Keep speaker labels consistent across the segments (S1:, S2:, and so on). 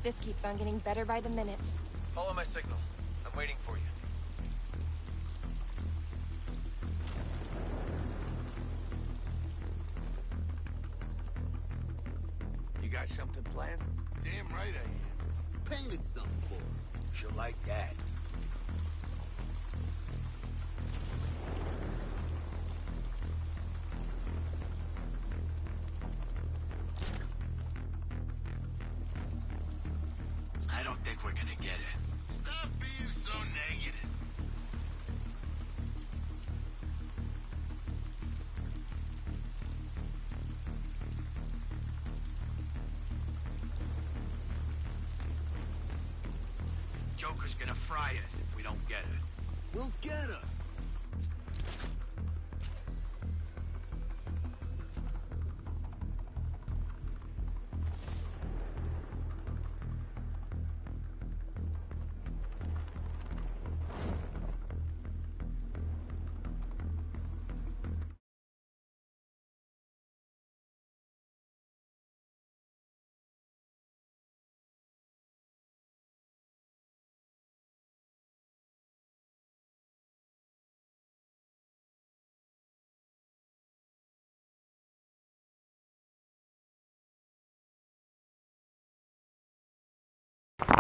S1: This keeps on getting better by the minute.
S2: Follow my signal. I'm waiting for you.
S3: You got something planned?
S4: Damn right I am. Painted something for her. She'll like that.
S3: I don't think we're gonna get it.
S4: Stop being so negative.
S3: Joker's gonna fry us if we don't get her.
S4: We'll get her.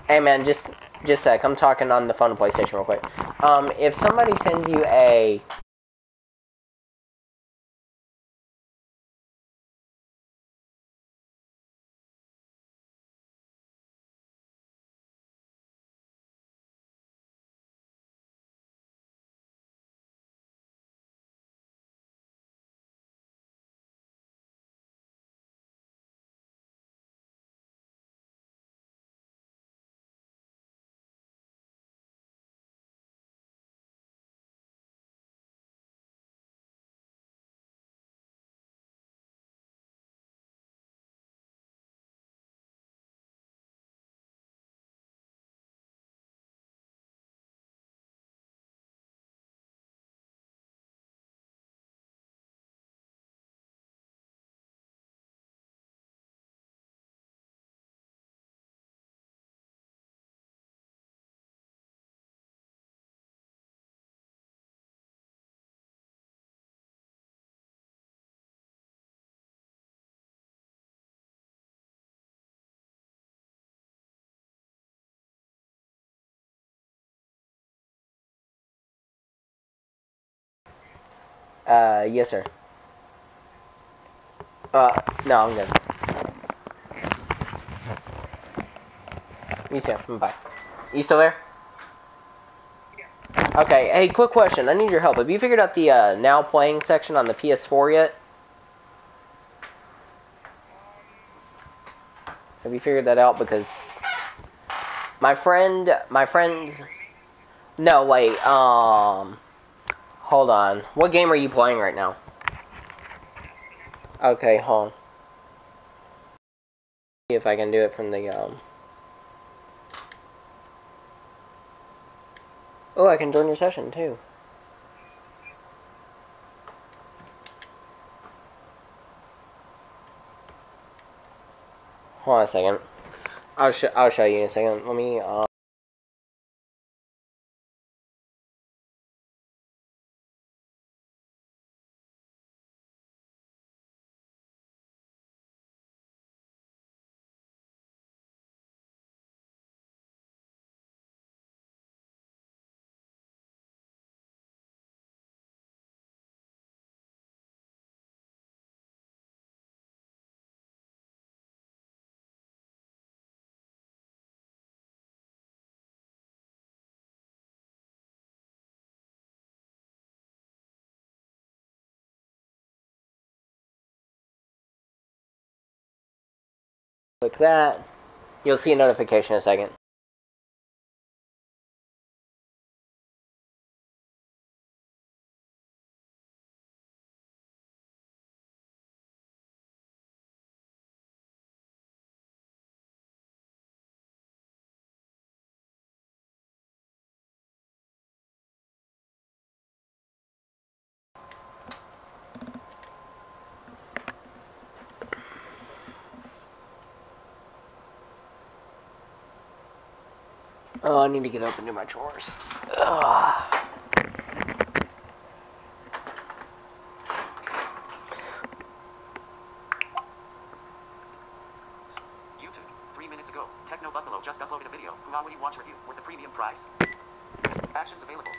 S5: Hey man, just a sec. I'm talking on the phone to PlayStation real quick. If somebody sends you a yes sir. No, I'm good. You too. Bye. You still there? Okay, hey, quick question. I need your help. Have you figured out the now playing section on the PS4 yet? Have you figured that out? Because my friend, no, wait, hold on. What game are you playing right now? Okay, hold on. See if I can do it from the, Oh, I can join your session, too. Hold on a second. I'll show you in a second. Let me, click that. You'll see a notification in a second. Oh, I need to get up and do my chores. Ugh.
S6: YouTube, 3 minutes ago, Techno Buffalo just uploaded a video. Huawei watch review with the premium price. Actions available.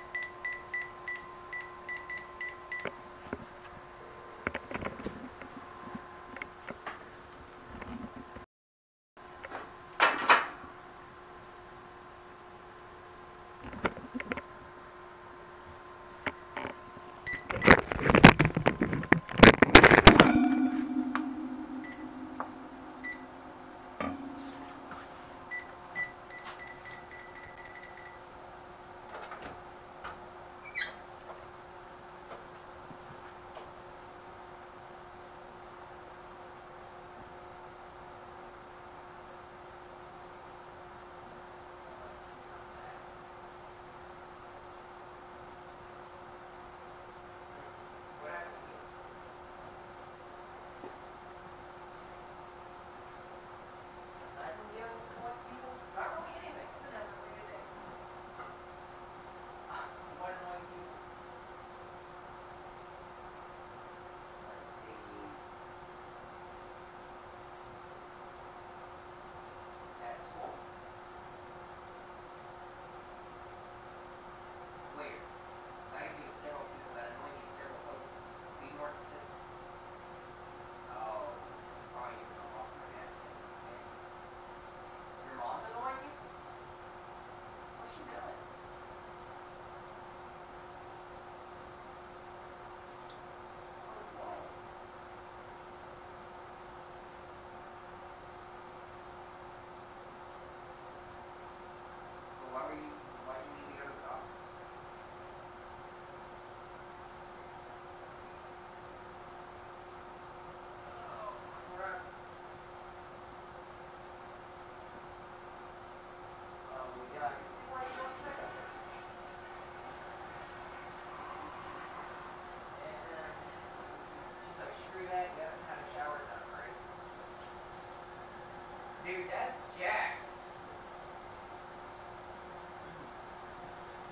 S5: Dude, that's jacked.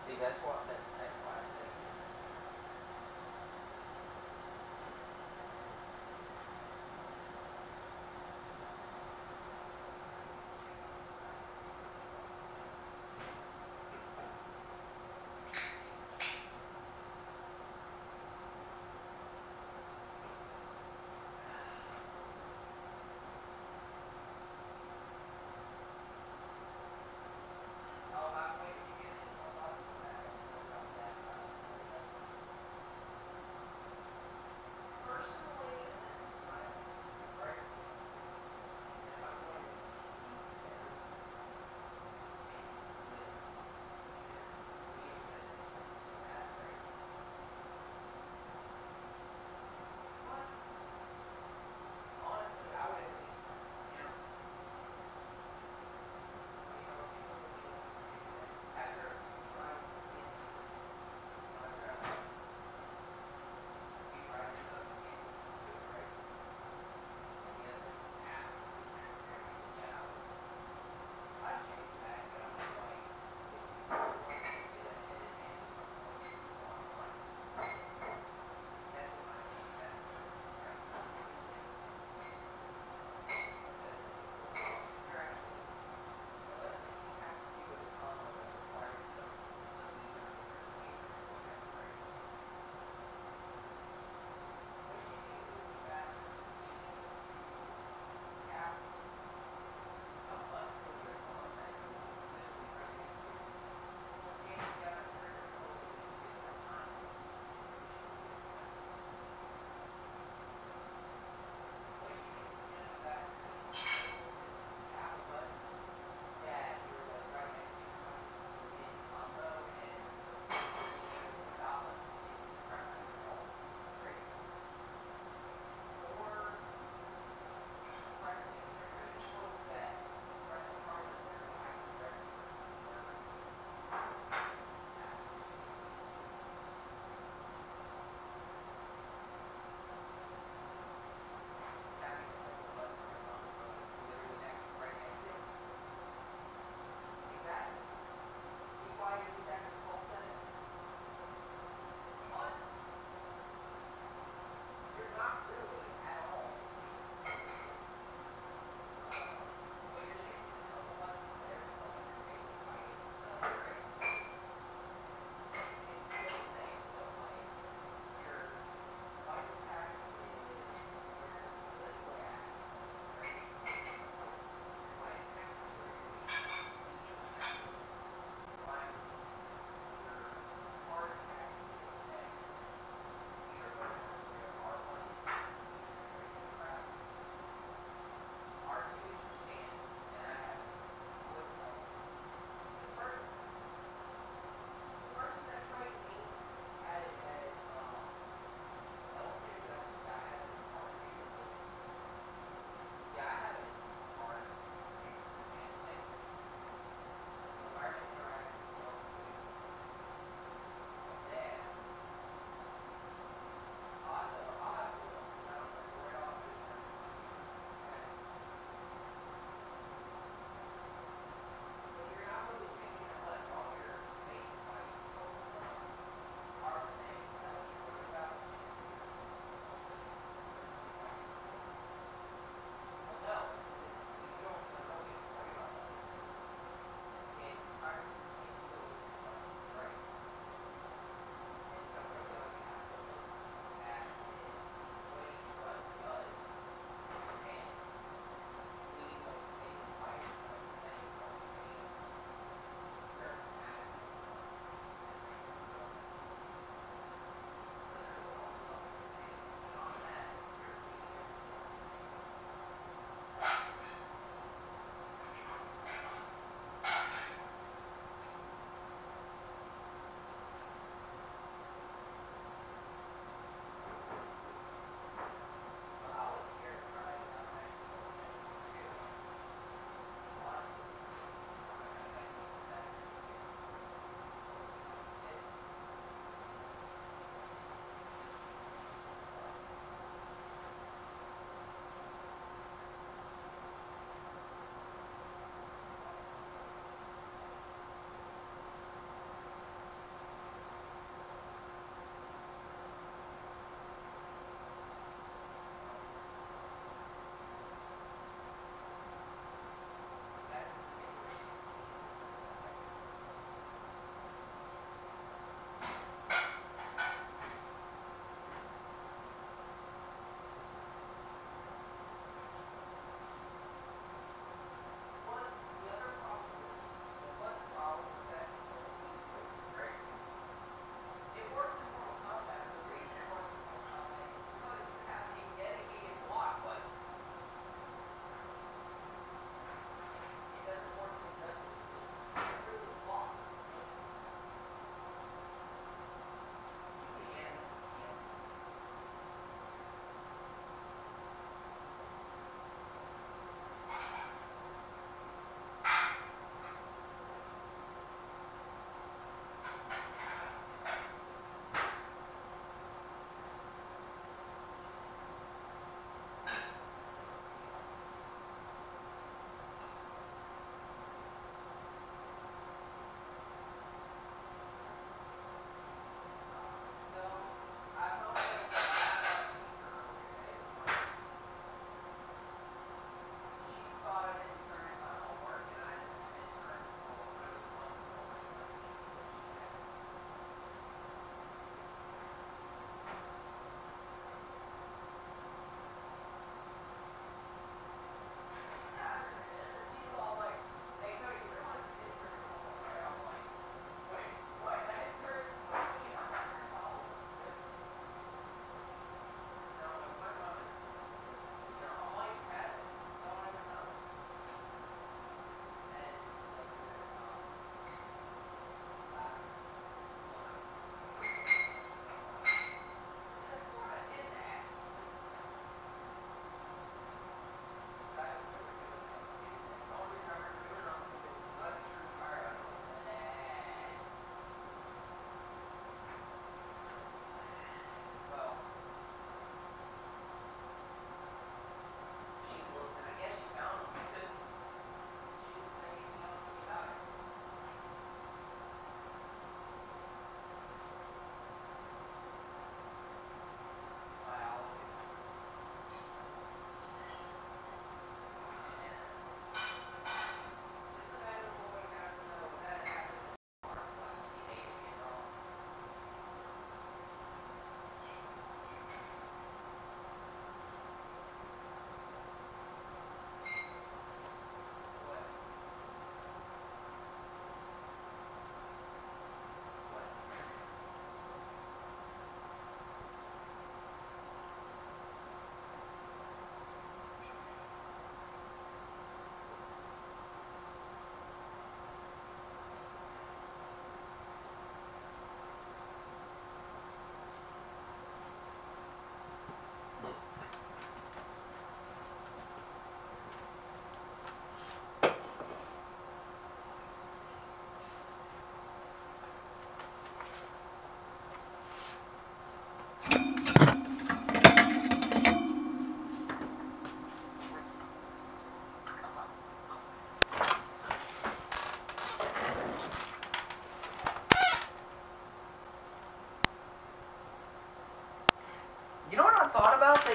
S5: See, that's why I said. Oh, wait, did you get it? I'll talk about that.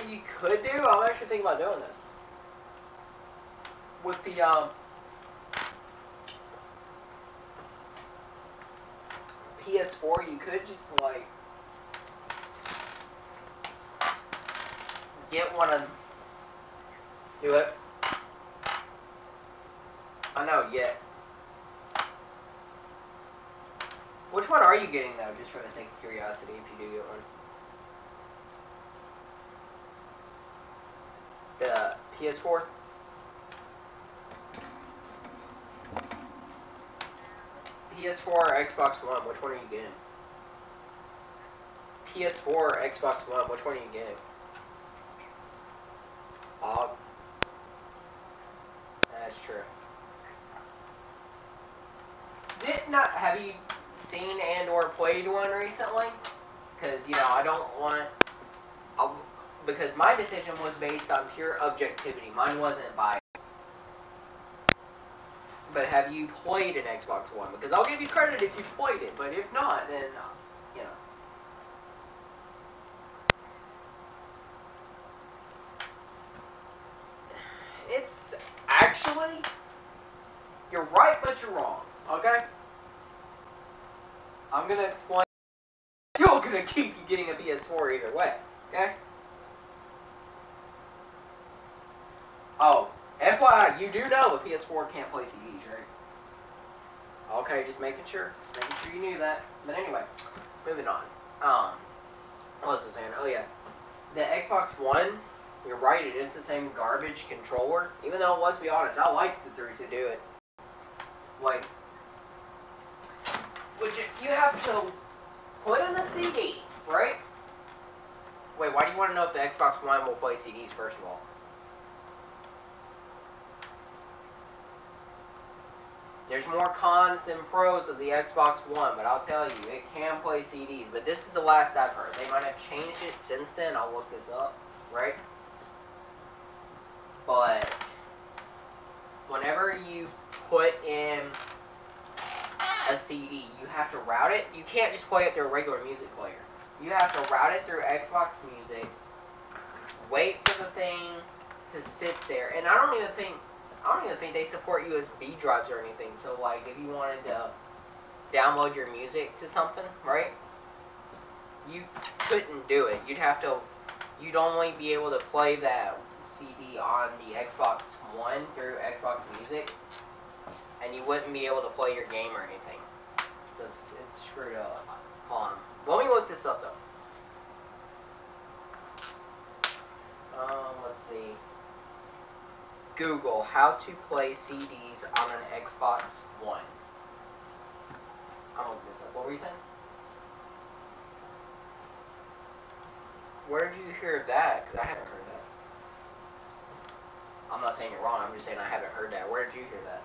S5: what you could do, I'm actually thinking about doing this. With the, PS4, you could just, like, get one of... Do it. I know, yet. Which one are you getting, though, just for the sake of curiosity, if you do get one? The PS4? PS4 or Xbox One, which one are you getting? PS4 or Xbox One, which one are you getting? That's true. Have you seen and or played one recently? Because, you know, I don't want... because my decision was based on pure objectivity. Mine wasn't biased. But have you played an Xbox One? Because I'll give you credit if you played it, but if not, then, you know. It's actually, you're right, but you're wrong, okay? I'm gonna explain. Still gonna keep you getting a PS4 either way, okay? Oh, FYI, you do know a PS4 can't play CDs, right? Okay, just making sure you knew that. But anyway, moving on. What was I saying? Oh yeah, the Xbox One. You're right, it is the same garbage controller. Even though, let's be honest, I liked the 360 to do it. Like, which you have to put in the CD, right? Wait, why do you want to know if the Xbox One will play CDs, first of all? There's more cons than pros of the Xbox One, but I'll tell you, it can play CDs. But this is the last I've heard. They might have changed it since then. I'll look this up, right? But whenever you put in a CD, you have to route it. You can't just play it through a regular music player. You have to route it through Xbox Music, wait for the thing to sit there, and I don't even think they support USB drives or anything. So, like, if you wanted to download your music to something, right? You couldn't do it. You'd only be able to play that CD on the Xbox One through Xbox Music, and you wouldn't be able to play your game or anything. So it's screwed up. Hold on. Let me look this up, though. Let's see. Google how to play CDs on an Xbox One. I'm looking this up. What were you saying? Where did you hear that? Because I haven't heard that. I'm not saying you're wrong. I'm just saying I haven't heard that. Where did you hear that?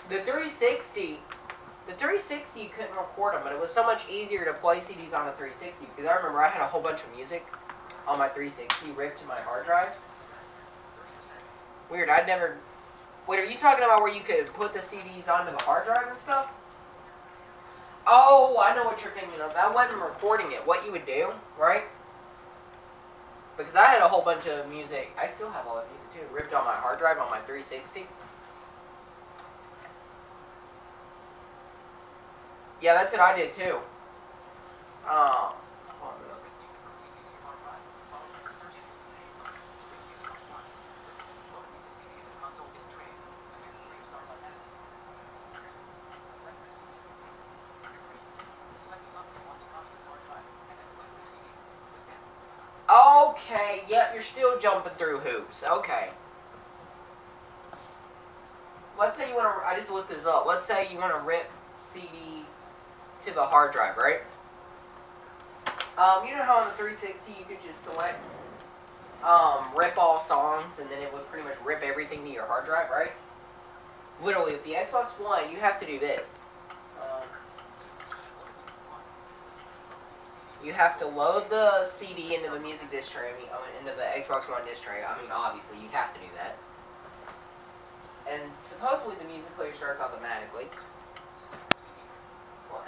S5: The 360, you couldn't record them, but it was so much easier to play CDs on the 360, because I remember I had a whole bunch of music on my 360 ripped to my hard drive. Weird, I'd never... Wait, are you talking about where you could put the CDs onto the hard drive and stuff? Oh, I know what you're thinking of. That wasn't recording it. What you would do, right? Because I had a whole bunch of music, I still have all that music too, ripped on my hard drive on my 360. Yeah, that's what I did too. Okay, yep, you're still jumping through hoops. Okay. Let's say you want to, I just looked this up. Let's say you want to rip CD to the hard drive, right? You know how on the 360 you could just select rip all songs and then it would pretty much rip everything to your hard drive, right? Literally, with the Xbox One, you have to do this. You have to load the CD into the music disc tray, into the Xbox One disc tray. I mean, obviously, you'd have to do that. And supposedly the music player starts automatically.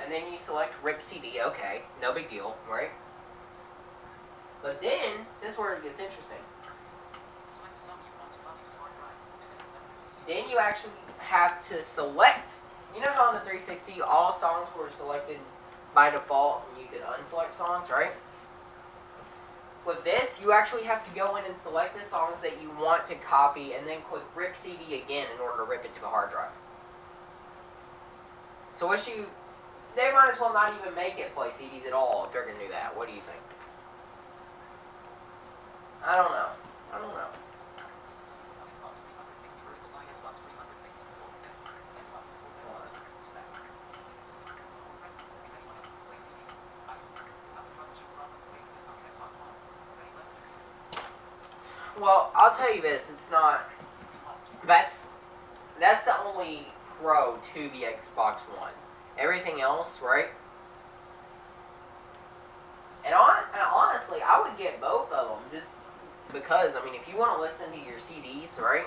S5: and then you select rip CD. Okay, no big deal, right? But then this is where it gets interesting. Then you actually have to select. You know how on the 360 all songs were selected by default and you could unselect songs, right? With this, you actually have to go in and select the songs that you want to copy and then click rip CD again in order to rip it to the hard drive. So they might as well not even make it play CDs at all if they're going to do that. What do you think? I don't know. Well, I'll tell you this, it's not... That's the only pro to the Xbox One. Everything else, right? And honestly, I would get both of them, just because, I mean, if you want to listen to your CDs, right?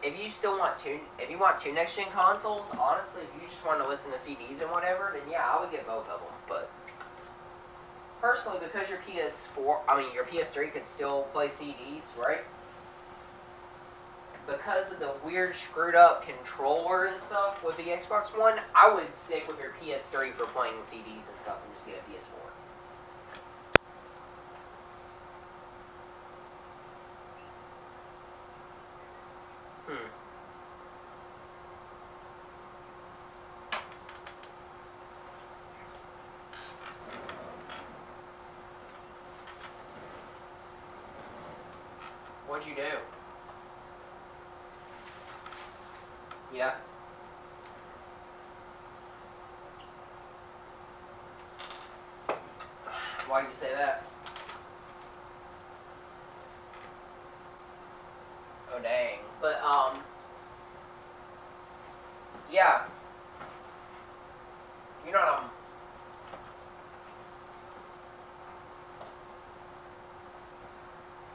S5: If you want two next-gen consoles, honestly, if you just want to listen to CDs and whatever, then yeah, I would get both of them, but... Personally, because your PS3 could still play CDs, right? Because of the weird screwed up controller and stuff with the Xbox One, I would stick with your PS3 for playing CDs and stuff and just get a PS4. What'd you do? Yeah. Why did you say that? Oh dang. But yeah. You know what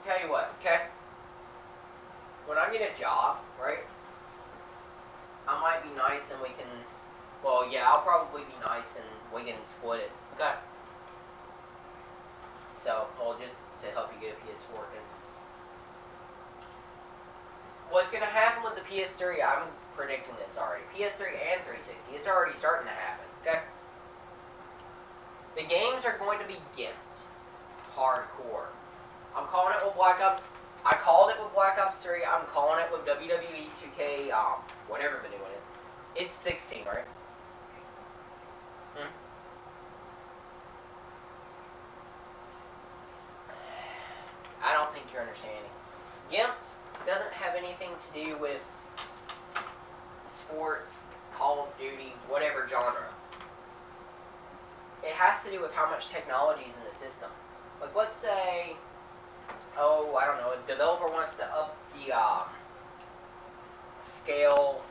S5: tell you what, okay? When I get a job, right? I might be nice and we can... Well, yeah, I'll probably be nice and we can split it. Okay. So, well, just to help you get a PS4, because... What's going to happen with the PS3, I'm predicting this already. PS3 and 360, it's already starting to happen, okay? The games are going to be gimped. Hardcore. I'm calling it with Black Ops... I called it with Black Ops 3. I'm calling it with WWE 2K, whatever they're doing it. It's 16, right? I don't think you're understanding. Gimped doesn't have anything to do with sports, Call of Duty, whatever genre. It has to do with how much technology is in the system. Like, let's say... Oh, I don't know, a developer wants to up the scale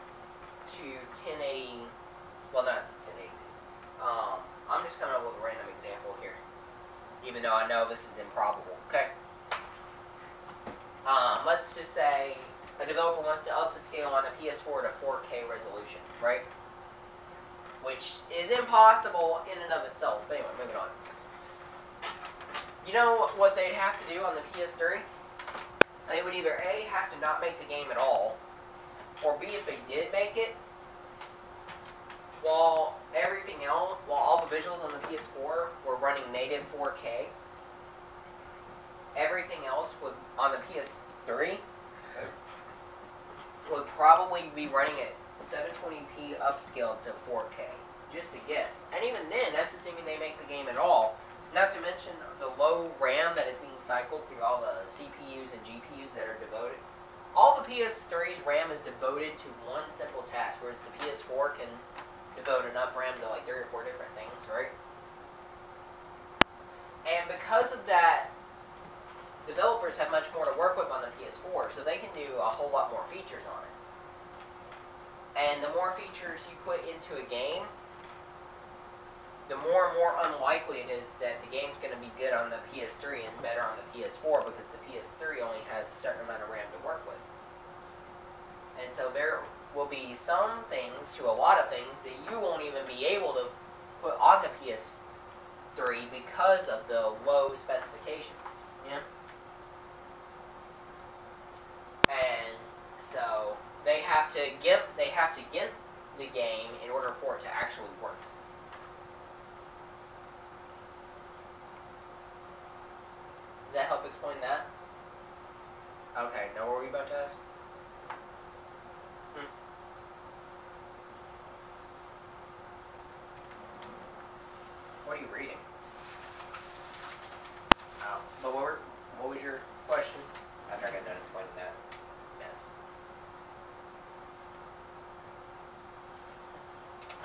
S5: to 1080, well, not to 1080. I'm just coming up with a random example here, even though I know this is improbable, okay? Let's just say a developer wants to up the scale on a PS4 to 4K resolution, right? Which is impossible in and of itself. But anyway, moving on. You know what they'd have to do on the PS3? They would either A, have to not make the game at all, or B, if they did make it, while all the visuals on the PS4 were running native 4K, everything else on the PS3 would probably be running at 720p upscaled to 4K, just a guess. And even then, that's assuming they make the game at all. Not to mention the low RAM that is being cycled through all the CPUs and GPUs that are devoted. All the PS3's RAM is devoted to one simple task, whereas the PS4 can devote enough RAM to like 3 or 4 different things, right? And because of that, developers have much more to work with on the PS4, so they can do a whole lot more features on it. And the more features you put into a game, the more and more unlikely it is that the game's going to be good on the PS3 and better on the PS4, because the PS3 only has a certain amount of RAM to work with. And so will be some things to a lot of things that you won't even be able to put on the PS3 because of the low specifications. Yeah. And so they have to get the game in order for it to actually work. Does that help explain that? Okay, now what were you about to ask? What are you reading? Oh, but what was your question? After I got done explaining that. Yes.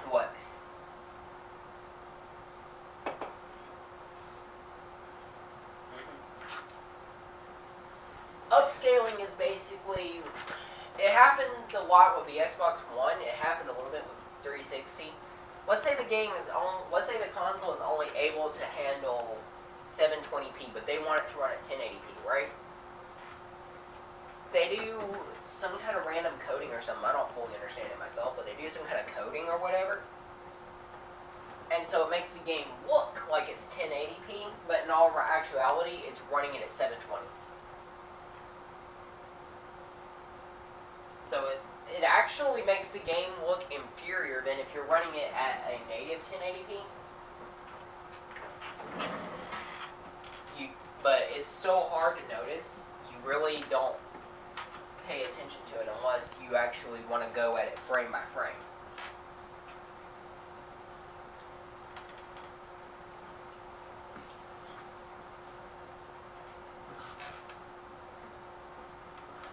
S5: What? Upscaling is basically, it happens a lot with the Xbox One. It happened a little bit with 360. Let's say the let's say the console is only able to handle 720p, but they want it to run at 1080p, right? They do some kind of random coding or something. I don't fully understand it myself, but they do some kind of coding or whatever. And so it makes the game look like it's 1080p, but in all actuality, it's running it at 720. So it actually makes the game look inferior than if you're running it at a native 1080p. But it's so hard to notice, you really don't pay attention to it unless you actually want to go at it frame by frame.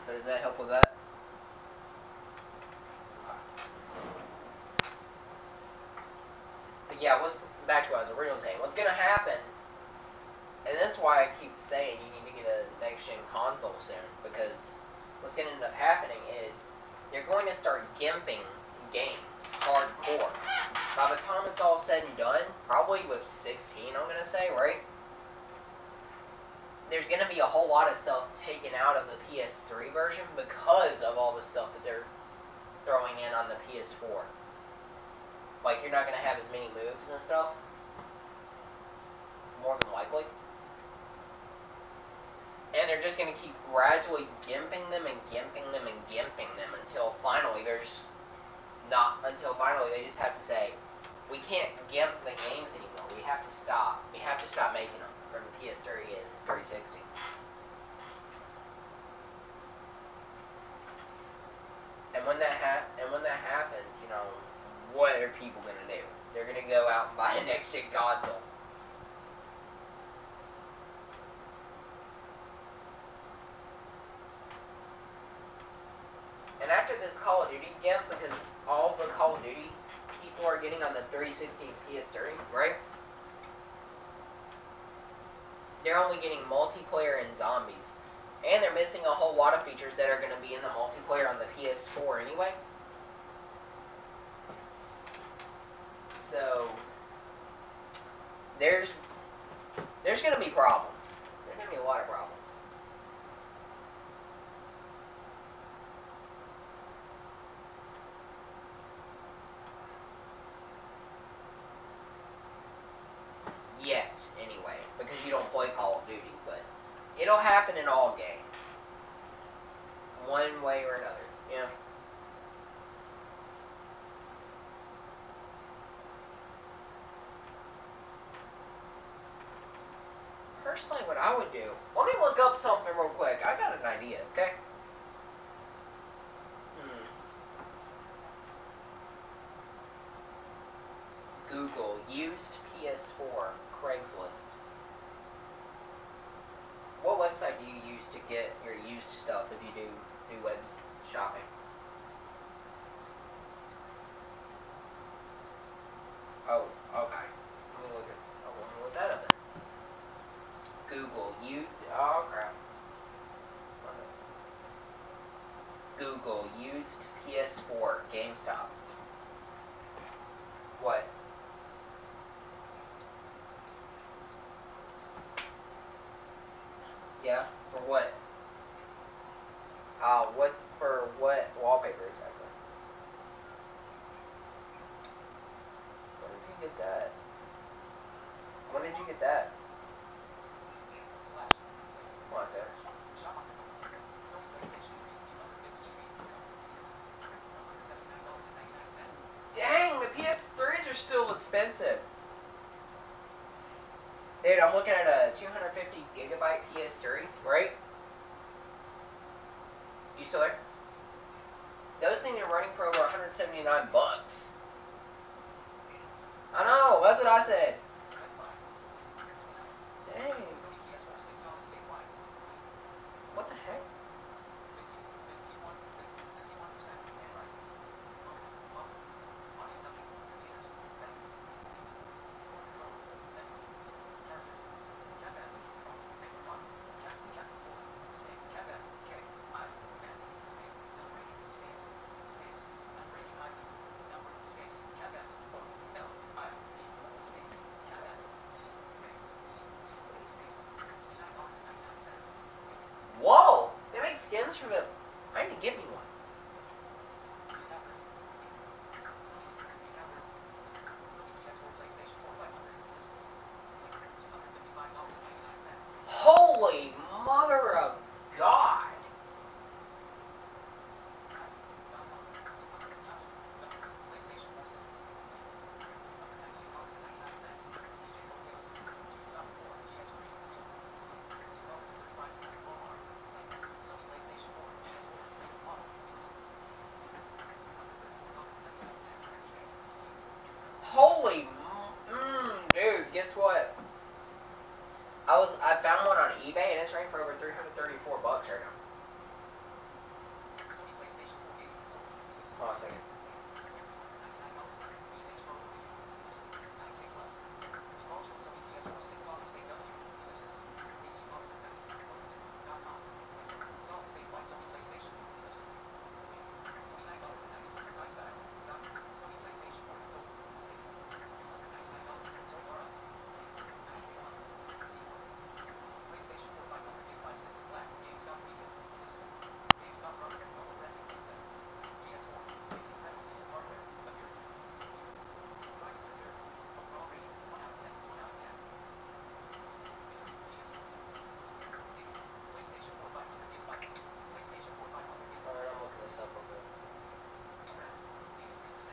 S5: So does that help with that? But yeah, back to what I was originally saying. What's going to happen, and that's why I keep saying you need to get a next-gen console soon, because what's going to end up happening is they're going to start gimping games hardcore. By the time it's all said and done, probably with 16, I'm going to say, right? There's going to be a whole lot of stuff taken out of the PS3 version because of all the stuff that they're throwing in on the PS4. Like, you're not going to have as many moves and stuff. More than likely. And they're just going to keep gradually gimping them and gimping them and gimping them until finally they just have to say, we can't gimp the games anymore. We have to stop. We have to stop making them from the PS3 and 360. And when that happens, you know, what are people going to do? They're going to go out and buy a next-gen console. And after this Call of Duty gimp, because all the Call of Duty people are getting on the 360 and PS3, right? They're only getting multiplayer and zombies. And they're missing a whole lot of features that are going to be in the multiplayer on the PS4 anyway. So, there's going to be problems. There's going to be a lot of problems. Yet, anyway, because you don't play Call of Duty, but it'll happen in all games. One way or another, yeah. Personally, what I would do, let me look up something real quick. I got an idea, okay? Google used PS4 Craigslist. What website do you use to get your used stuff if you do web shopping? Oh, okay. Let me look that up then. Google oh crap. Google used PS4 GameStop. What? Yeah, for what? For what wallpaper exactly? get that? When did you get that? Hold on a second. Dang, the PS3s are still expensive. Dude, I'm looking at a 250 gigabyte PS3, right? You still there? Those things are running for over 179 bucks. I know, that's what I said. Dang. What the heck? Whoa! They make skins for the... I need to get me one. Holy mother of God! Holy, dude, guess what? I found one on eBay and it's running for over 334 bucks right now. Hold on a second.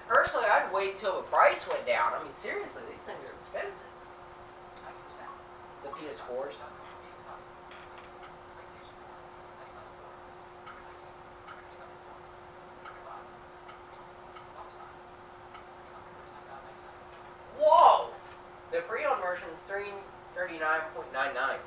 S5: Personally, I'd wait till the price went down. I mean, seriously, these things are expensive. The PS4s. Whoa! The pre-owned version is $339.99.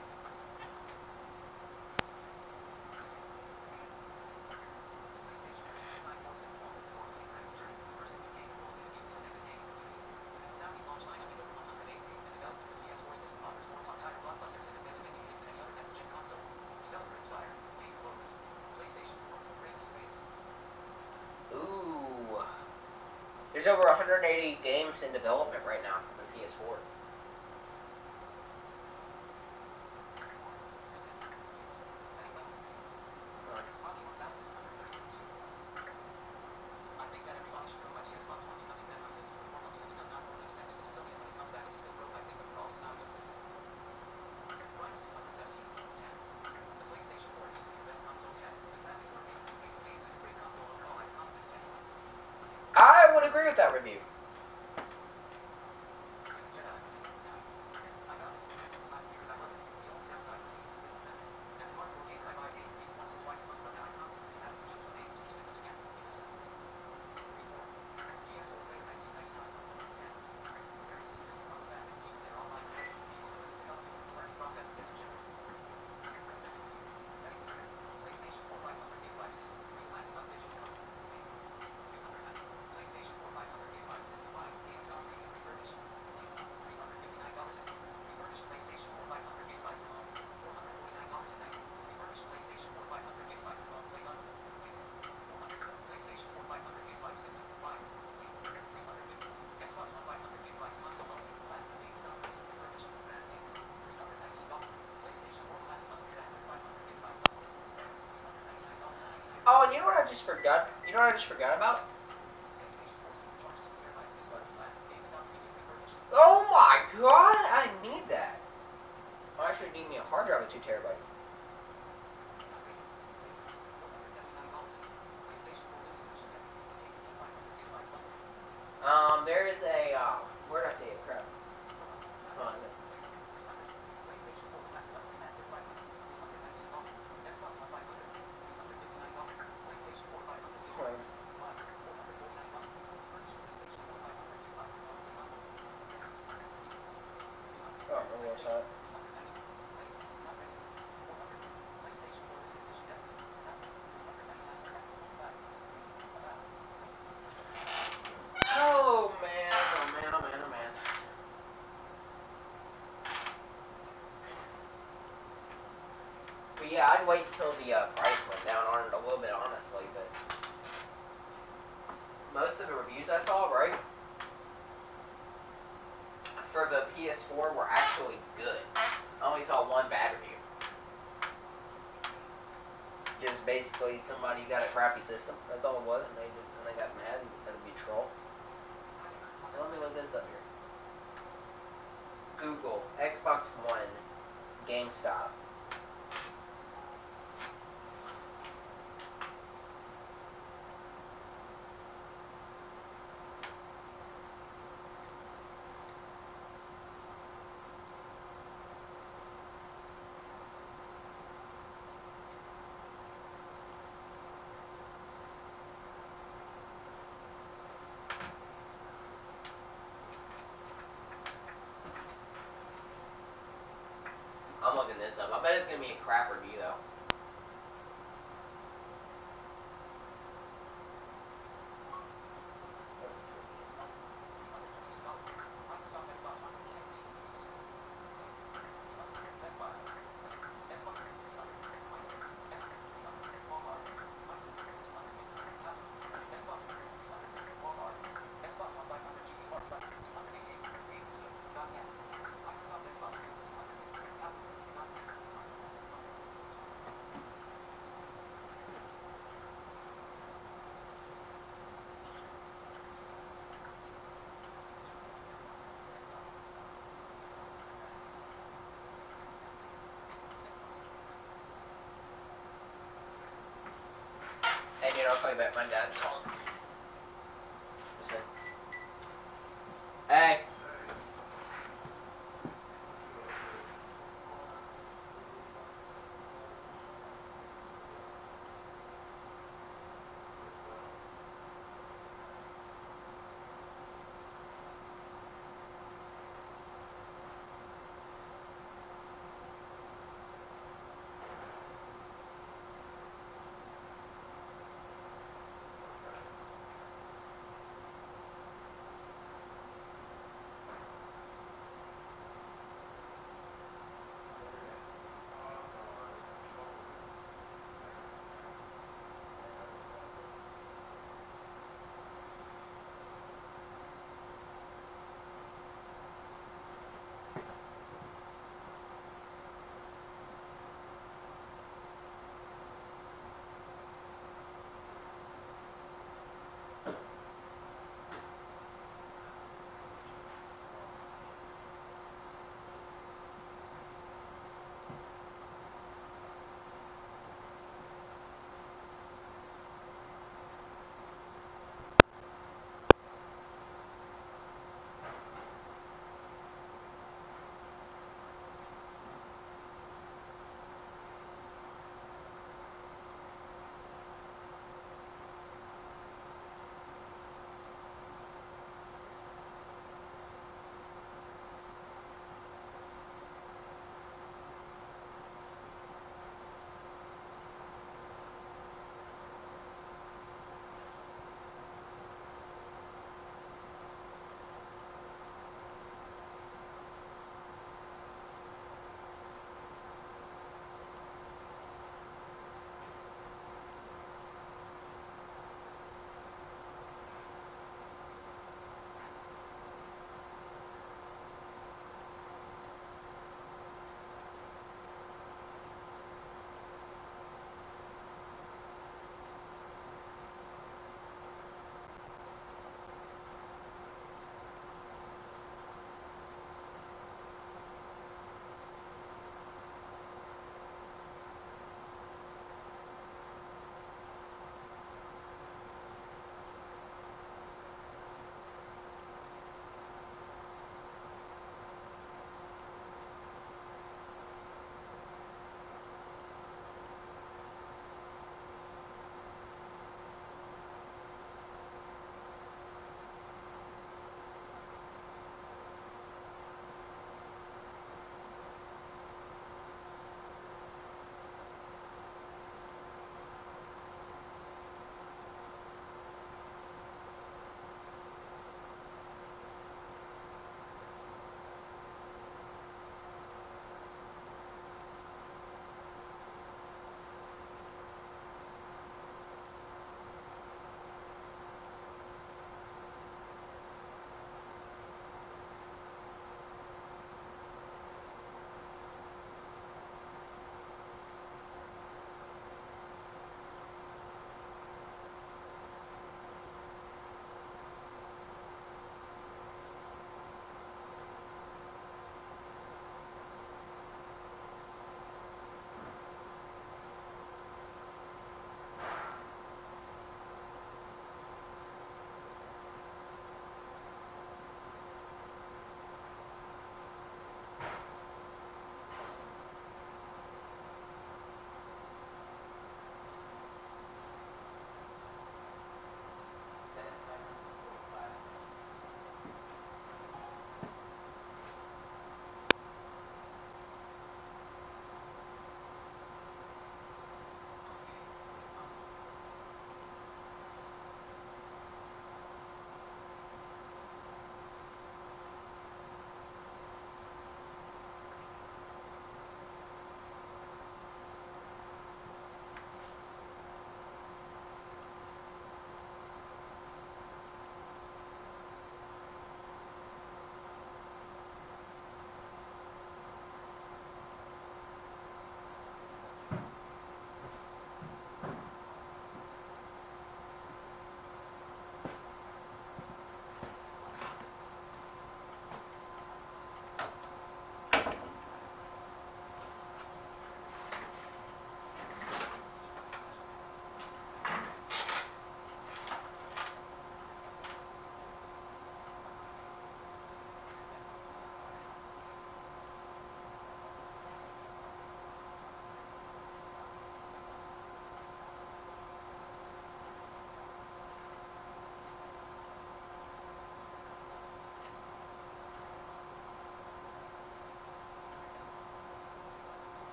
S5: Ooh. There's over 180 games in development right now for the PS4. I would agree with that review. Oh, and you know what I just forgot? You know what I just forgot about? me a hard drive of 2 terabytes. There is a, where did I see it? Crap. Hold on. Oh, maybe I saw it. Oh man, oh man, oh man, oh man. But yeah, I'd wait until the price went down on it a little bit, honestly, but most of the reviews I saw, right, for the PS4 were actually good. I only saw one bad review. Just basically somebody got a crappy system. That's all it was, and they got mad and said it'd be a troll. Let me look this up here. Google Xbox One GameStop. I'm looking this up. I bet it's gonna be a crap review though. Let's see. And you know, I'll call you back. My dad's home. Hey.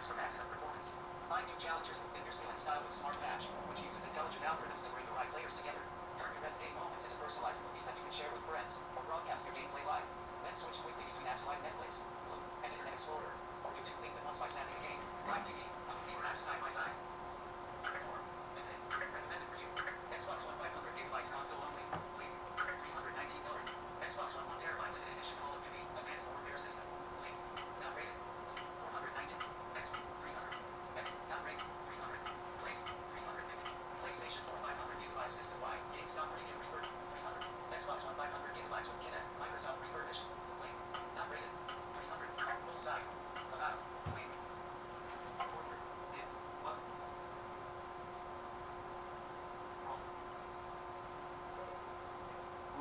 S6: drivers for maximum performance. Find new challengers and fit your skill and style with Smart Match, which uses intelligent algorithms to bring the right players together. Turn your best game moments into personalized movies that you can share with friends, or broadcast your gameplay live. Then switch quickly between apps like Netflix, Blue, and Internet Explorer, or do two things at once by snapping a game, live TV, on computer apps side by side. Or visit recommended for you. Xbox One 500 gigabytes console only. Link $319. Xbox One 1 terabyte limited edition Call of Duty Advanced Warfare System. Link not rated. 419. X 300. X not rated 300. Place 350. PlayStation 4 500 gigabytes system wide. GameStop Radio Revert 300. Xbox One 500 gigabytes with Kinect. Microsoft refurbished. Link not rated 300. Full site. About. Link. Order. In. What?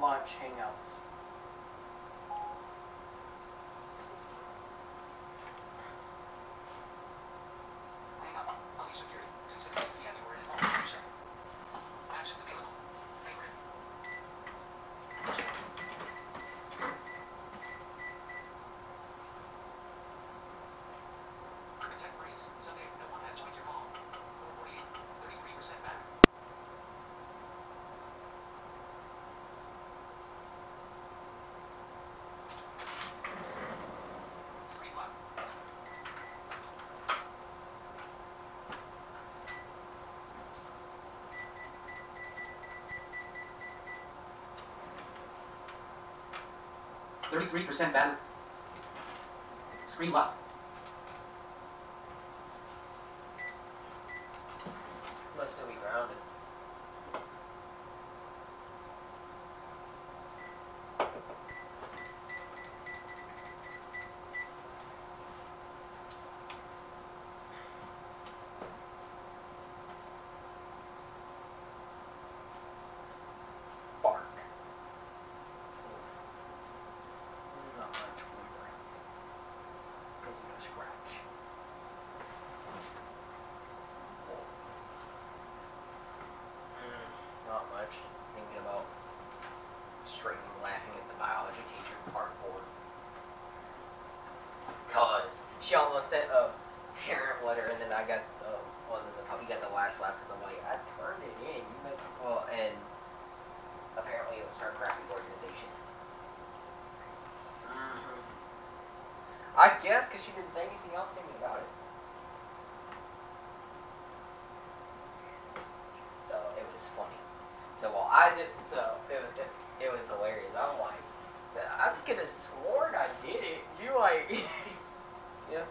S5: Launch Hangouts.
S6: Hang up. Alicia Geary. 2:60 p.m. You were in home station. Actions available. Favorite. Protect Breeze. Sunday. No one has joined your call. 448. 33% back. Screen lock. %, battery. Screen lock.
S5: Must still be grounded. Bark. Not much weaver. Because you don't scratch. Not much. Thinking about straightening, laughing at the biology teacher part board. Cause she almost sent a parent letter, and then I got the puppy got the last laugh because I'm like, I turned it in. You must well, and apparently it was her graphic organization. I guess because she didn't say anything else to me about it. So it was funny. So while I did, so it was hilarious. I'm like, I could have sworn I did it. You like, yeah.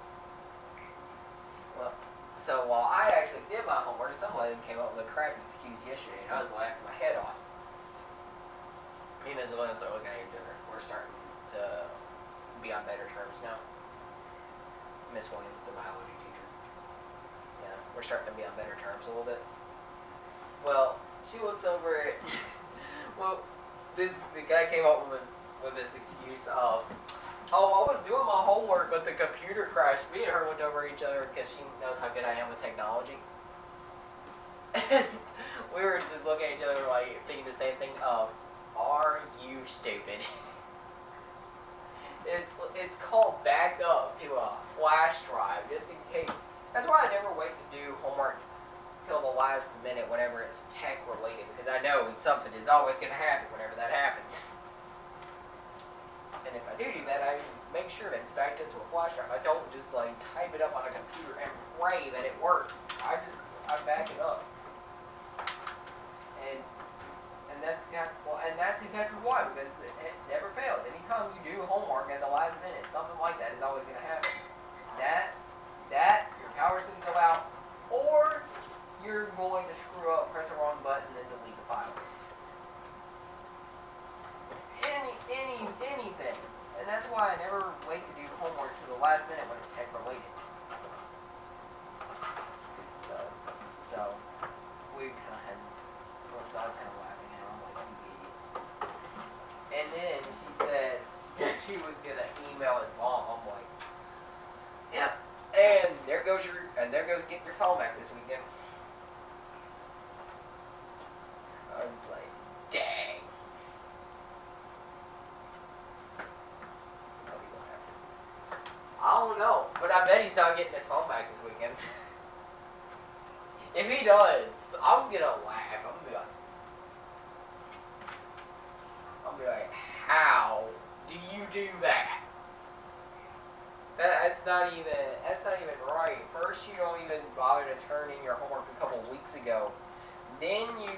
S5: Well, so while I actually did my homework, somebody came up with a crappy excuse yesterday, and I was laughing my head off. Me and Ms. Williams are looking at each other. We're starting to be on better terms now. Miss Williams, the biology teacher. Yeah, we're starting to be on better terms a little bit. Well, she looks over at, well, the guy came up with this excuse of, oh, I was doing my homework, but the computer crashed. Me and her looked over at each other because she knows how good I am with technology. And we were just looking at each other like thinking the same thing of, are you stupid? It's called backup to a flash drive, just in case. That's why I never wait to do homework till the last minute whenever it's tech related, because I know something is always going to happen whenever that happens. And if I do that, I make sure that it's backed up to a flash drive. I don't just like type it up on a computer and pray that it works. I back it up. And that's exactly why, because it never fails. Anytime you do homework at the last minute, something like that is always going to happen. Your power's going to go out, or you're going to screw up, press the wrong button, and delete the file. Anything. And that's why I never wait to do homework to the last minute when it's tech related. So we kind of had, so I was kind of laughing at her. I'm like, you idiots. And then she said that she was going to email his mom. I'm like, yeah. And there goes getting your phone back this weekend. I was like, dang. I don't don't know, but I bet he's not getting his phone back this weekend. If he does, I'm gonna laugh. I'm gonna be like, how do you do that? That's not even right. First, you don't even bother to turn in your homework a couple weeks ago. Then you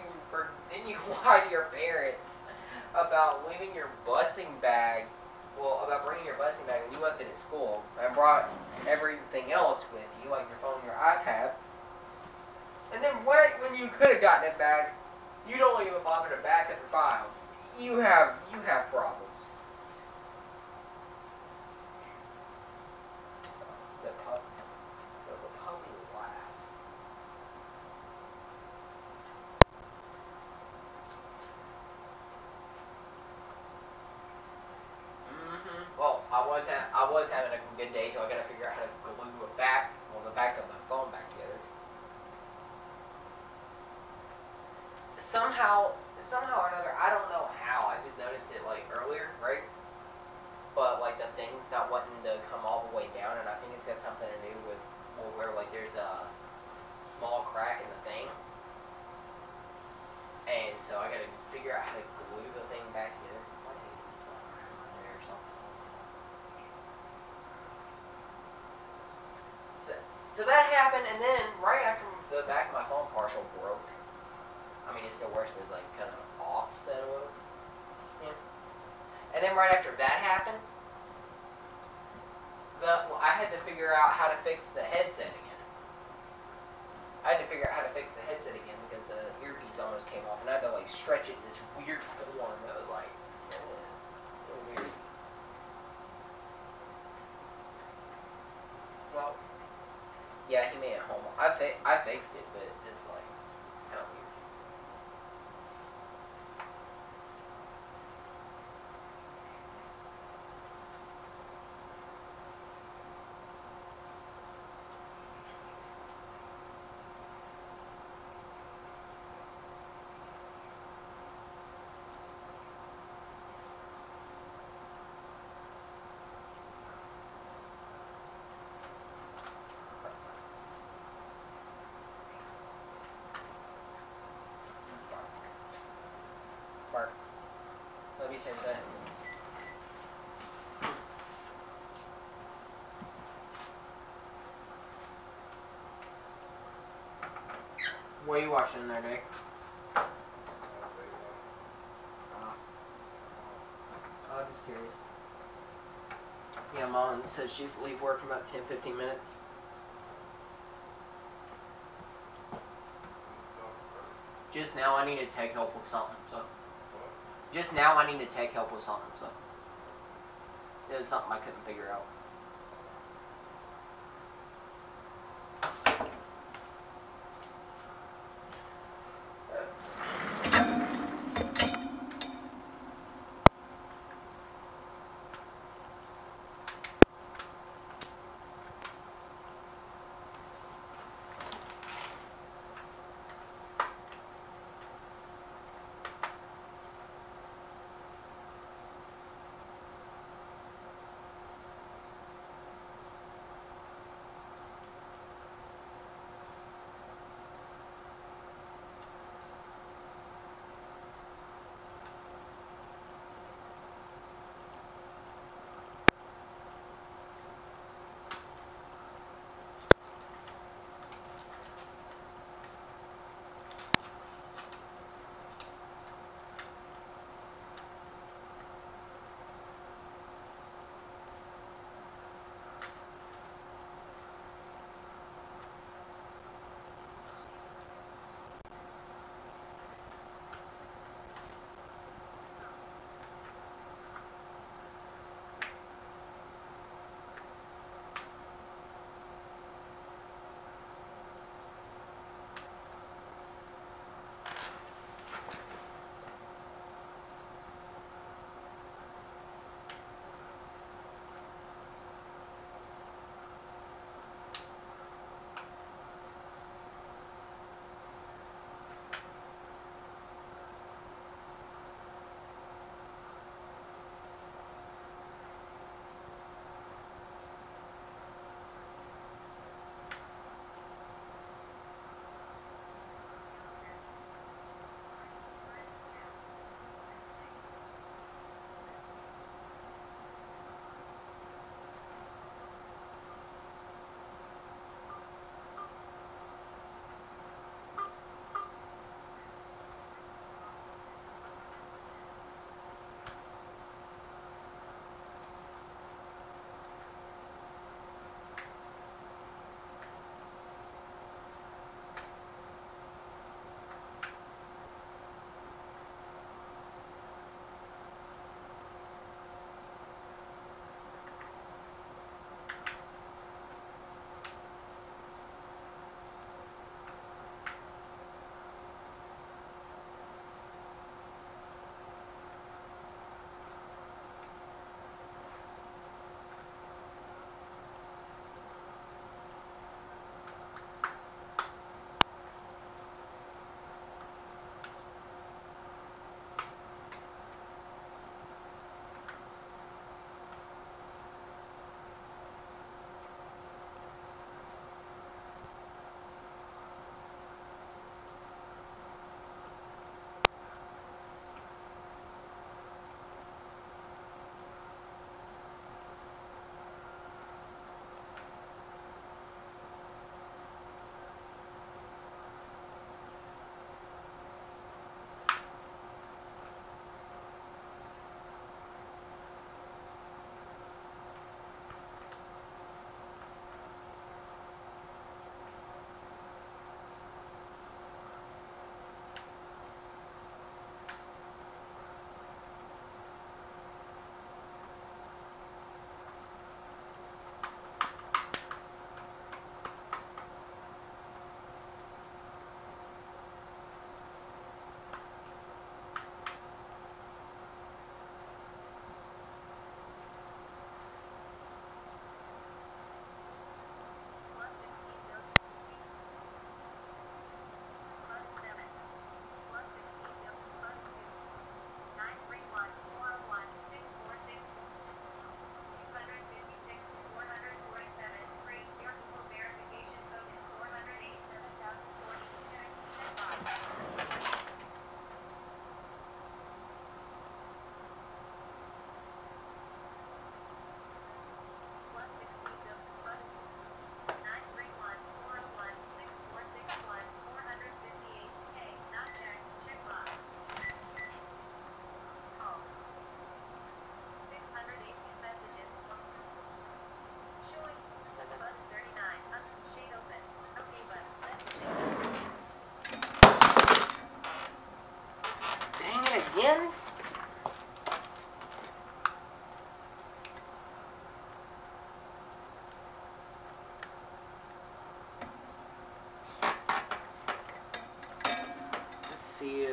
S5: lie to your parents about leaving your busing bag. Well, about bringing your busing bag when you left it at school and brought everything else with you, like your phone, your iPad. And then when you could have gotten it back, you don't even bother to back up your files. You have problems. The puppy laugh. Well, I was having a good day, so I gotta figure out how to glue the back of my phone back together. Somehow or another, I don't know how. I just noticed it like earlier, right? But like the thing's not wanting to come all the way down, and I think it's got something to do with where like there's a small crack in the thing, and so I gotta figure out how to glue the thing back together. Or something. So that happened, and then right after the back of my phone partial broke. I mean, it still works, but it's like kind of offset a little. Yeah. And then right after that happened, I had to figure out how to fix the headset again. I had to figure out how to fix the headset again because the earpiece almost came off, and I had to like stretch it in this weird form that was like, so weird. Well, yeah, he made it home. I fixed it, but it's like kind of weird. Mark, let me change that. What are you watching there, Nick? I'm just curious. Yeah, Mom said she'd leave work in about 10-15 minutes. Just now I need to take help with something, so. Just now I need to take help with something, so. It was something I couldn't figure out.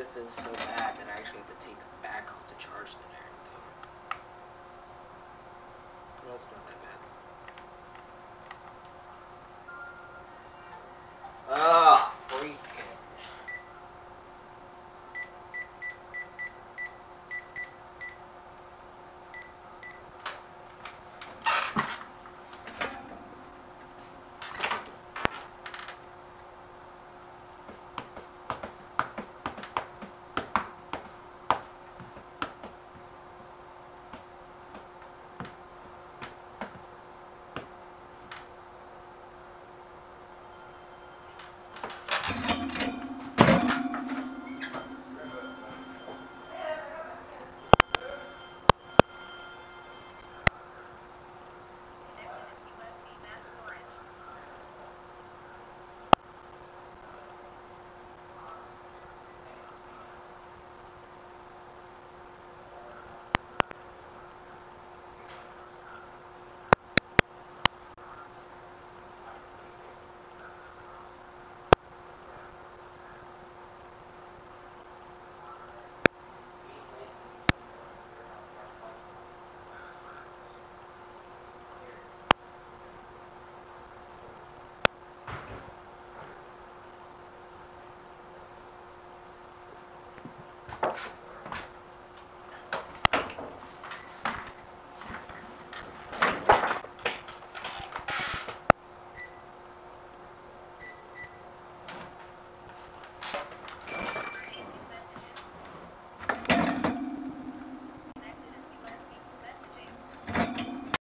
S5: diff is so bad that I actually have to take the back off to charge the damn thing. No, it's not that bad. Ugh, freaking.